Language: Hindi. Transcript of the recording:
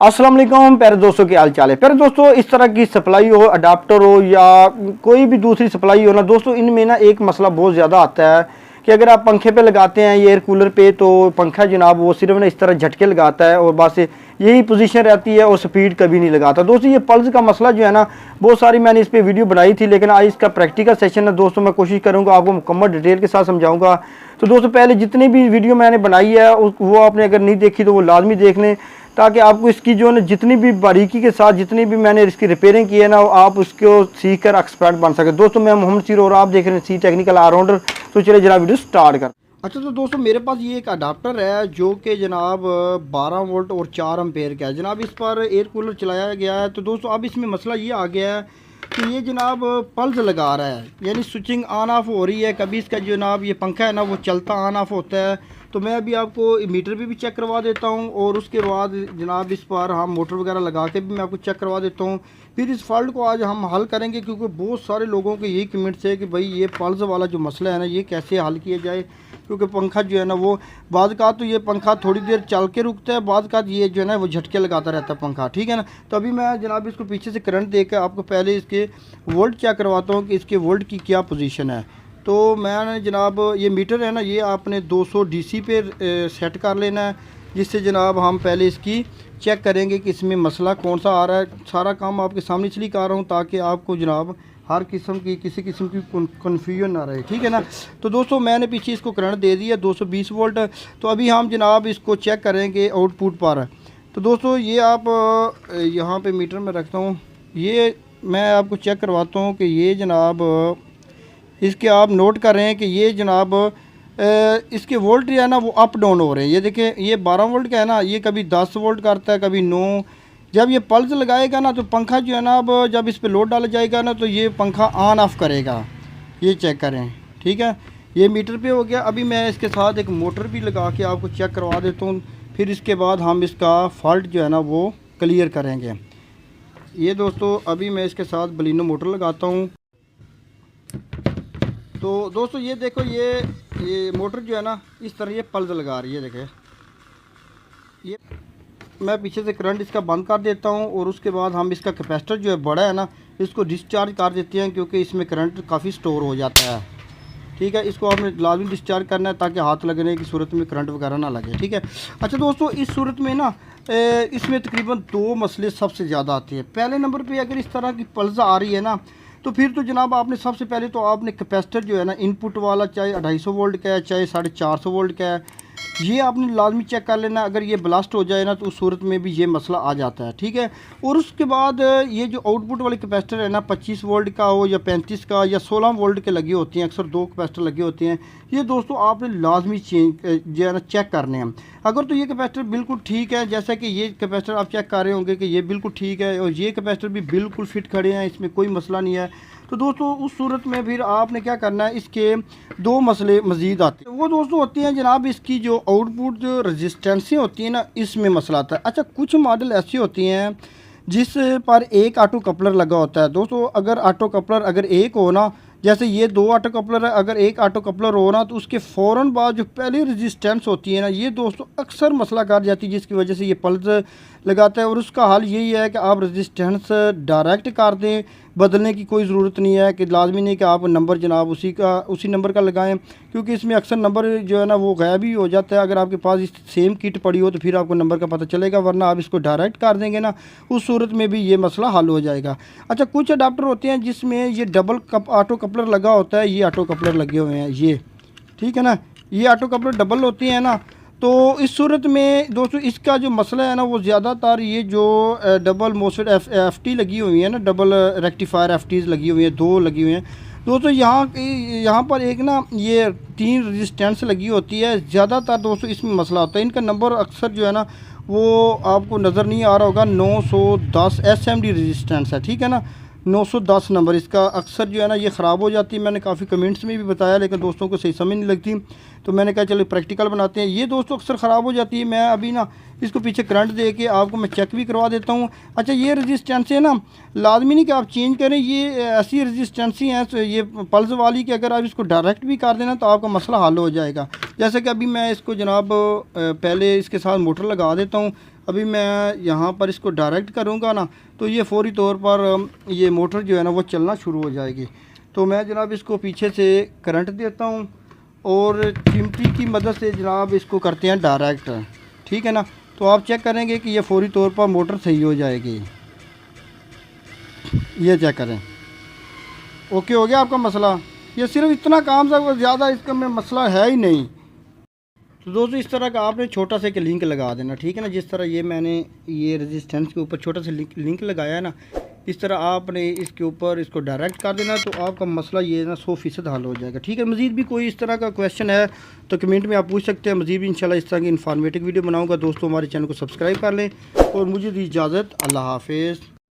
अस्सलाम वालेकुम प्यारे दोस्तों, के हाल चाल है। प्यारे दोस्तों, इस तरह की सप्लाई हो, अडाप्टर हो या कोई भी दूसरी सप्लाई हो ना दोस्तों, इनमें ना एक मसला बहुत ज़्यादा आता है कि अगर आप पंखे पे लगाते हैं एयर कूलर पे तो पंखा जनाब वो सिर्फ ना इस तरह झटके लगाता है और बस यही पोजीशन रहती है और स्पीड कभी नहीं लगाता। दोस्तों, ये पल्स का मसला जो है ना, बहुत सारी मैंने इस पर वीडियो बनाई थी, लेकिन आज इसका प्रैक्टिकल सेशन है दोस्तों, मैं कोशिश करूँगा आपको मुकम्मल डिटेल के साथ समझाऊँगा। तो दोस्तों, पहले जितनी भी वीडियो मैंने बनाई है वो आपने अगर नहीं देखी तो वो लाजमी देख लें, ताकि आपको इसकी जो है जितनी भी बारीकी के साथ जितनी भी मैंने इसकी रिपेयरिंग की है ना, आप उसको सीख कर एक्सपर्ट बन सके। दोस्तों, मैं मोहम्मद सीर और आप देख रहे हैं सी टेक्निकल ऑलराउंडर। तो चलिए जनाब वीडियो स्टार्ट कर। अच्छा, तो दोस्तों मेरे पास ये एक अडाप्टर है जो कि जनाब 12 वोल्ट और 4 एम्पेयर का है। जनाब इस पर एयर कूलर चलाया गया है। तो दोस्तों अब इसमें मसला ये आ गया है कि ये जनाब पल्स लगा रहा है, यानी स्विचिंग ऑन ऑफ हो रही है। कभी इसका जनाब ये पंखा है ना वो चलता ऑन ऑफ होता है। तो मैं अभी आपको मीटर पे भी चेक करवा देता हूँ और उसके बाद जनाब इस पर हम मोटर वगैरह लगा के भी मैं आपको चेक करवा देता हूँ। फिर इस फॉल्ट को आज हम हल करेंगे, क्योंकि बहुत सारे लोगों के यही कमेंट्स है कि भाई ये पल्स वाला जो मसला है ना ये कैसे हल किया जाए, क्योंकि पंखा जो है ना वो बाद का तो ये पंखा थोड़ी देर चल के रुकता है, बाद का ये जो है ना वो झटके लगाता रहता है पंखा, ठीक है ना। तो अभी मैं जनाब इसको पीछे से करंट देकर आपको पहले इसके वोल्ट चेक करवाता हूँ कि इसके वोल्ट की क्या पोजीशन है। तो मैंने जनाब ये मीटर है ना ये आपने 200 डीसी पे सेट कर लेना है, जिससे जनाब हम पहले इसकी चेक करेंगे कि इसमें मसला कौन सा आ रहा है। सारा काम आपके सामने इसलिए कर रहा हूँ ताकि आपको जनाब हर किस्म की किसी किस्म की कन्फ्यूजन ना रहे, ठीक है ना। तो दोस्तों मैंने पीछे इसको करंट दे दिया 220 वोल्ट। तो अभी हम जनाब इसको चेक करेंगे आउटपुट पर। तो दोस्तों ये आप यहाँ पे मीटर में रखता हूँ, ये मैं आपको चेक करवाता हूँ कि ये जनाब इसके आप नोट कर रहे हैं कि ये जनाब इसके वोल्ट जो है ना वो अप डाउन हो रहे हैं। ये देखें, ये 12 वोल्ट का है ना, ये कभी 10 वोल्ट करता है कभी 9। जब ये पल्स लगाएगा ना तो पंखा जो है ना अब जब इस पे लोड डाला जाएगा ना तो ये पंखा ऑन ऑफ करेगा। ये चेक करें, ठीक है। ये मीटर पे हो गया। अभी मैं इसके साथ एक मोटर भी लगा के आपको चेक करवा देता हूँ, फिर इसके बाद हम इसका फॉल्ट जो है ना वो क्लियर करेंगे। ये दोस्तों अभी मैं इसके साथ बलिनो मोटर लगाता हूँ। तो दोस्तों ये देखो, ये मोटर जो है ना इस तरह ये पल्स लगा रही है। देखें, ये मैं पीछे से करंट इसका बंद कर देता हूँ और उसके बाद हम इसका कैपेसिटर जो है बड़ा है ना इसको डिस्चार्ज कर देते हैं, क्योंकि इसमें करंट काफ़ी स्टोर हो जाता है, ठीक है। इसको आपने लाजमी डिस्चार्ज करना है ताकि हाथ लगने की सूरत में करंट वगैरह ना लगे, ठीक है। अच्छा दोस्तों, इस सूरत में ना इसमें तकरीबन 2 मसले सबसे ज़्यादा आते हैं। पहले नंबर पे अगर इस तरह की पल्स आ रही है ना तो फिर तो जनाब आपने सबसे पहले तो आपने कैपेसिटर जो है ना इनपुट वाला, चाहे 250 वोल्ट का है चाहे 450 वोल्ट का है, ये आपने लाजमी चेक कर लेना। अगर ये ब्लास्ट हो जाए ना तो उस सूरत में भी ये मसला आ जाता है, ठीक है। और उसके बाद ये जो आउटपुट वाले कैपेसिटर है ना 25 वोल्ट का हो या 35 का या 16 वोल्ट के लगे होते हैं, अक्सर 2 कैपेसिटर लगे होते हैं। ये दोस्तों आपने लाजमी चेंज जो है ना चेक करने हैं। अगर तो ये कैपेसिटर बिल्कुल ठीक है, जैसा कि ये कैपेसिटर आप चेक कर रहे होंगे कि ये बिल्कुल ठीक है और ये कैपेसिटर भी बिल्कुल फिट खड़े हैं, इसमें कोई मसला नहीं है, तो दोस्तों उस सूरत में फिर आपने क्या करना है, इसके 2 मसले मज़ीद आते हैं। वो दोस्तों होती हैं जनाब इसकी जो आउटपुट जो रजिस्टेंसें होती हैं ना इसमें मसला आता है। अच्छा, कुछ मॉडल ऐसी होती हैं जिस पर एक ऑटो कपलर लगा होता है। दोस्तों अगर ऑटो कपलर अगर एक हो ना, जैसे ये 2 ऑटो कपलर है, अगर एक ऑटो कपलर हो ना तो उसके फ़ौरन बाद जो पहली रजिस्टेंस होती है ना ये दोस्तों अक्सर मसला कर जाती है, जिसकी वजह से ये पल्स लगाता है। और उसका हल यही है कि आप रजिस्टेंस डायरेक्ट कर दें, बदलने की कोई ज़रूरत नहीं है कि लाजमी नहीं कि आप नंबर जनाब उसी नंबर का लगाएं, क्योंकि इसमें अक्सर नंबर जो है ना वो गायब ही हो जाता है। अगर आपके पास इस सेम किट पड़ी हो तो फिर आपको नंबर का पता चलेगा, वरना आप इसको डायरेक्ट कर देंगे ना उस सूरत में भी ये मसला हल हो जाएगा। अच्छा, कुछ अडाप्टर होते हैं जिसमें ये डबल ऑटो कपलर लगा होता है, ये ऑटो कपलर लगे हुए हैं ये, ठीक है ना। ये ऑटो कपलर डबल होती हैं ना, तो इस सूरत में दोस्तों इसका जो मसला है ना वो ज़्यादातर ये जो डबल मोसफेट एफ टी लगी हुई है ना, डबल रेक्टिफायर एफ टीज़ लगी हुई हैं, 2 लगी हुई हैं दोस्तों। यहाँ पर एक ना ये 3 रजिस्टेंस लगी होती है। ज़्यादातर दोस्तों इसमें मसला होता है, इनका नंबर अक्सर जो है ना वो आपको नज़र नहीं आ रहा होगा, 910 SMD रजिस्टेंस है, ठीक है ना। 910 नंबर इसका अक्सर जो है ना ये ख़राब हो जाती है। मैंने काफ़ी कमेंट्स में भी बताया, लेकिन दोस्तों को सही समझ नहीं लगती, तो मैंने कहा चलो प्रैक्टिकल बनाते हैं। ये दोस्तों अक्सर ख़राब हो जाती है। मैं अभी ना इसको पीछे करंट दे के आपको मैं चेक भी करवा देता हूँ। अच्छा, ये रजिस्टेंस है ना लाजमी नहीं कि आप चेंज करें, ये ऐसी रजिस्टेंस हैं तो ये पल्स वाली कि अगर आप इसको डायरेक्ट भी कर देना तो आपका मसला हल हो जाएगा। जैसे कि अभी मैं इसको जनाब पहले इसके साथ मोटर लगा देता हूँ। अभी मैं यहाँ पर इसको डायरेक्ट करूँगा ना तो ये फ़ौरी तौर पर ये मोटर जो है ना वो चलना शुरू हो जाएगी। तो मैं जनाब इसको पीछे से करंट देता हूँ और चिमटी की मदद से जनाब इसको करते हैं डायरेक्ट, ठीक है ना। तो आप चेक करेंगे कि ये फ़ौरी तौर पर मोटर सही हो जाएगी। ये चेक करें, ओके हो गया आपका मसला। ये सिर्फ इतना काम था, ज़्यादा इसका में मसला है ही नहीं। तो दोस्तों इस तरह का आपने छोटा सा एक लिंक लगा देना, ठीक है ना। जिस तरह ये मैंने ये रेजिस्टेंस के ऊपर छोटा सा लिंक लगाया है ना, इस तरह आपने इसके ऊपर इसको डायरेक्ट कर देना तो आपका मसला ये ना 100% हल हो जाएगा, ठीक है। मज़ीद भी कोई इस तरह का क्वेश्चन है तो कमेंट में आप पूछ सकते हैं। मज़ीद भी इंशाल्लाह इस तरह की इन्फॉर्मेटिव वीडियो बनाऊँगा। दोस्तों हमारे चैनल को सब्सक्राइब कर लें और मुझे दी इजाज़त। अल्लाह हाफिज़।